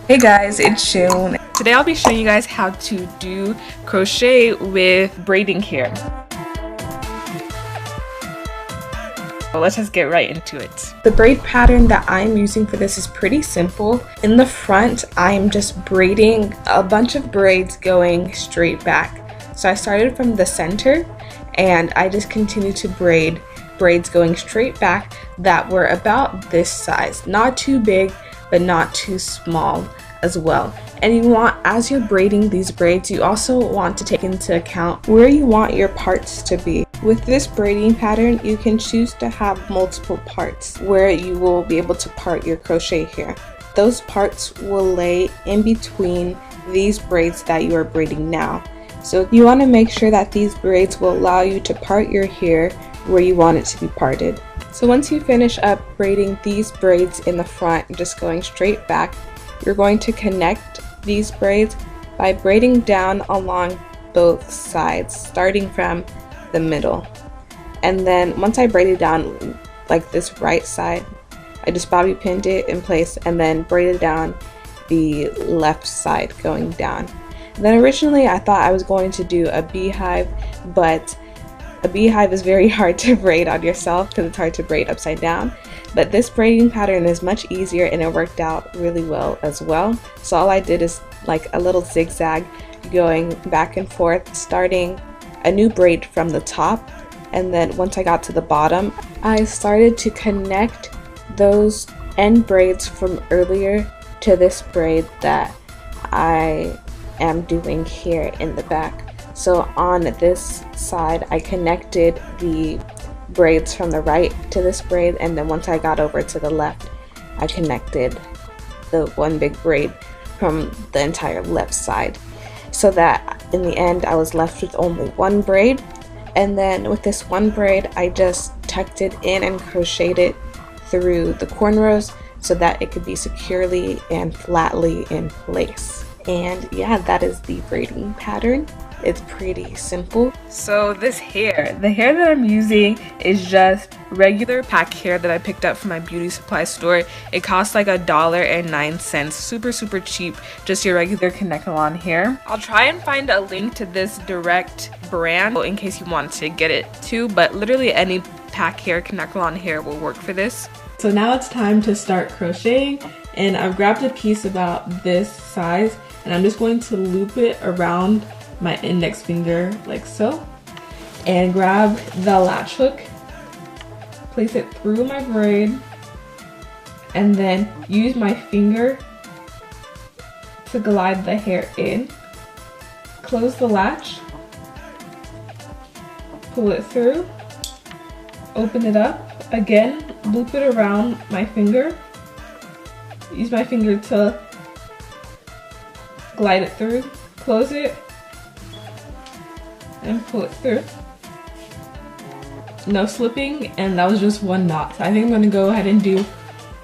Hey guys, it's Shun. Today I'll be showing you guys how to do crochet with braiding hair. So let's just get right into it. The braid pattern that I'm using for this is pretty simple. In the front, I'm just braiding a bunch of braids going straight back. So I started from the center and I just continued to braid braids going straight back that were about this size. Not too big, but not too small as well. And you want, as you're braiding these braids, you also want to take into account where you want your parts to be. With this braiding pattern, you can choose to have multiple parts where you will be able to part your crochet hair. Those parts will lay in between these braids that you are braiding now. So you want to make sure that these braids will allow you to part your hair where you want it to be parted. So once you finish up braiding these braids in the front, just going straight back, you're going to connect these braids by braiding down along both sides, starting from the middle. And then once I braided down like this right side, I just bobby pinned it in place and then braided down the left side going down. And then originally I thought I was going to do a beehive, but a beehive is very hard to braid on yourself because it's hard to braid upside down. But this braiding pattern is much easier and it worked out really well as well. So all I did is like a little zigzag going back and forth, starting a new braid from the top. And then once I got to the bottom, I started to connect those end braids from earlier to this braid that I am doing here in the back. So on this side, I connected the braids from the right to this braid, and then once I got over to the left, I connected the one big braid from the entire left side, so that in the end I was left with only one braid. And then with this one braid, I just tucked it in and crocheted it through the cornrows so that it could be securely and flatly in place. And yeah, that is the braiding pattern. It's pretty simple. So the hair that I'm using is just regular pack hair that I picked up from my beauty supply store. It costs like $1.09, super cheap, just your regular connect-along hair. I'll try and find a link to this direct brand in case you want to get it too, but literally any pack hair, connect-along hair will work for this. So now it's time to start crocheting, and I've grabbed a piece about this size and I'm just going to loop it around my index finger like so, and grab the latch hook, place it through my braid, and then use my finger to glide the hair in. Close the latch, pull it through, open it up, again loop it around my finger, use my finger to glide it through, close it, and pull it through. No slipping, and that was just one knot. I think I'm going to go ahead and do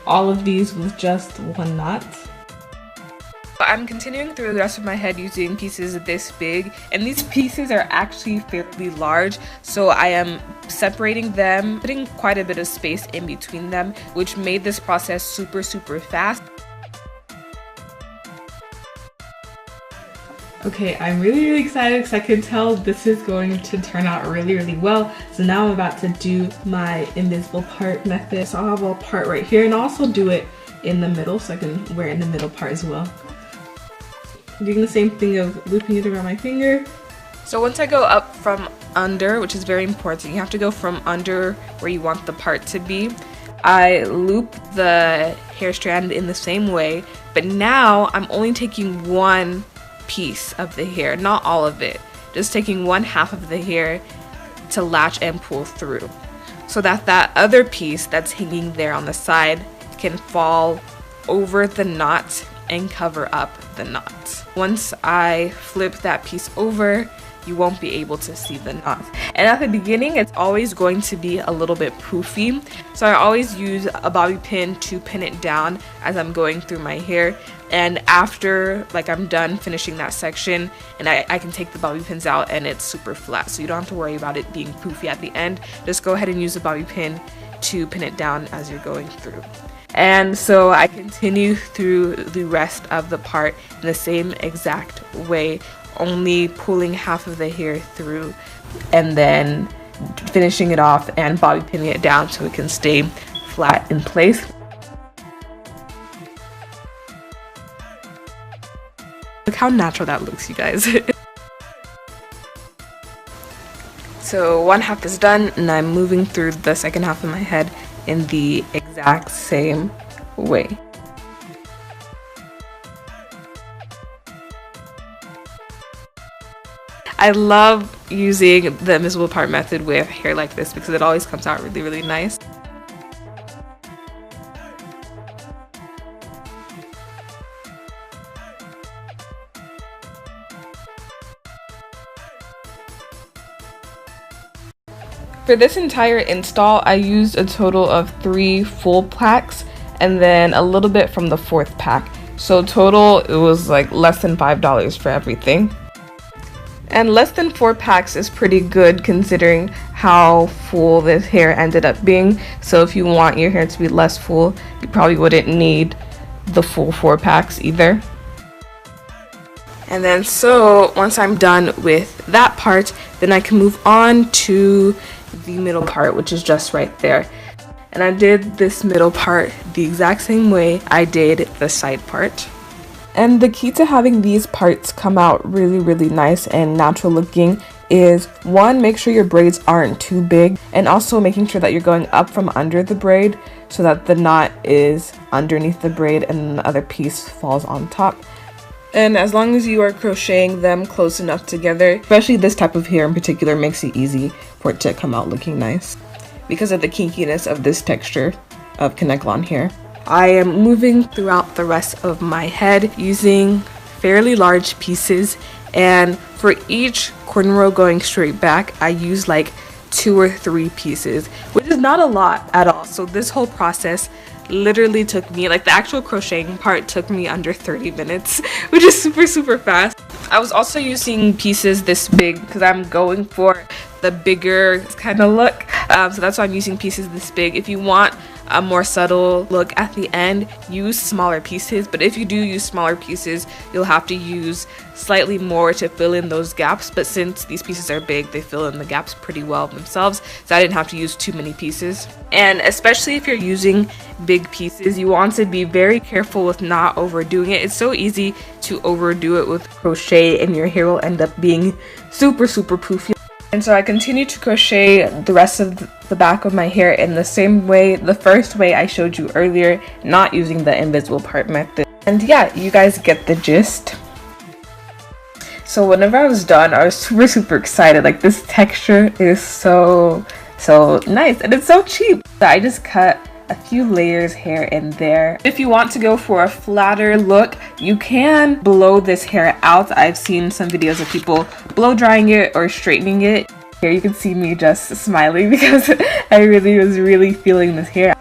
all of these with just one knot. I'm continuing through the rest of my head using pieces this big, and these pieces are actually fairly large, so I am separating them, putting quite a bit of space in between them, which made this process super fast. Okay, I'm really excited because I can tell this is going to turn out really well. So now I'm about to do my invisible part method. So I'll have a part right here, and I'll also do it in the middle so I can wear it in the middle part as well. Doing the same thing of looping it around my finger. So once I go up from under, which is very important, you have to go from under where you want the part to be. I loop the hair strand in the same way, but now I'm only taking one piece of the hair, not all of it, just taking one half of the hair to latch and pull through, so that that other piece that's hanging there on the side can fall over the knot and cover up the knot. Once I flip that piece over, you won't be able to see the knot. And at the beginning, it's always going to be a little bit poofy, so I always use a bobby pin to pin it down as I'm going through my hair. And after I'm done finishing that section, and I can take the bobby pins out and it's super flat, so you don't have to worry about it being poofy at the end. Just go ahead and use a bobby pin to pin it down as you're going through. And so I continue through the rest of the part in the same exact way, only pulling half of the hair through and then finishing it off and bobby pinning it down so it can stay flat in place. Look how natural that looks, you guys. So one half is done and I'm moving through the second half of my head in the exact same way. I love using the invisible part method with hair like this because it always comes out really, really nice. For this entire install, I used a total of 3 full packs and then a little bit from the 4th pack. So total, it was like less than $5 for everything. And less than 4 packs is pretty good considering how full this hair ended up being. So if you want your hair to be less full, you probably wouldn't need the full 4 packs either. And then so once I'm done with that part, then I can move on to the middle part, which is just right there. And I did this middle part the exact same way I did the side part. And the key to having these parts come out really, really nice and natural looking is 1, make sure your braids aren't too big, and also making sure that you're going up from under the braid so that the knot is underneath the braid and the other piece falls on top. And as long as you are crocheting them close enough together, especially this type of hair in particular, makes it easy for it to come out looking nice because of the kinkiness of this texture of Kanekalon hair. I am moving throughout the rest of my head using fairly large pieces, and for each cornrow going straight back, I use like 2 or 3 pieces, which is not a lot at all. So this whole process literally took me, like the actual crocheting part took me under 30 minutes, which is super, super fast. I was also using pieces this big because I'm going for the bigger kind of look. So that's why I'm using pieces this big. If you want a more subtle look at the end, use smaller pieces, but if you do use smaller pieces, you'll have to use slightly more to fill in those gaps. But since these pieces are big, they fill in the gaps pretty well themselves, so I didn't have to use too many pieces. And especially if you're using big pieces, you want to be very careful with not overdoing it. It's so easy to overdo it with crochet and your hair will end up being super, super poofy. And so I continue to crochet the rest of the back of my hair in the same way, the first way I showed you earlier, not using the invisible part method. And yeah, you guys get the gist. So whenever I was done, I was super, super excited. Like, this texture is so nice and it's so cheap. So I just cut a few layers here and there. If you want to go for a flatter look, you can blow this hair out. I've seen some videos of people blow drying it or straightening it. Here you can see me just smiling because I was really feeling this hair.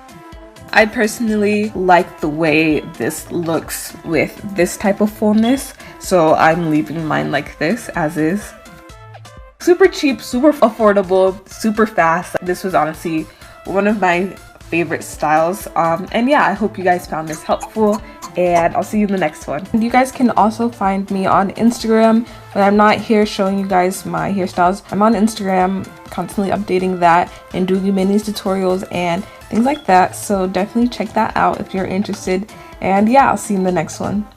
I personally like the way this looks with this type of fullness, so I'm leaving mine like this as is. Super cheap, super affordable, super fast. This was honestly one of my favorite styles, and yeah, I hope you guys found this helpful, and I'll see you in the next one. And you guys can also find me on Instagram when I'm not here showing you guys my hairstyles. I'm on Instagram constantly updating that and doing minis, tutorials, and things like that, so definitely check that out if you're interested. And yeah, I'll see you in the next one.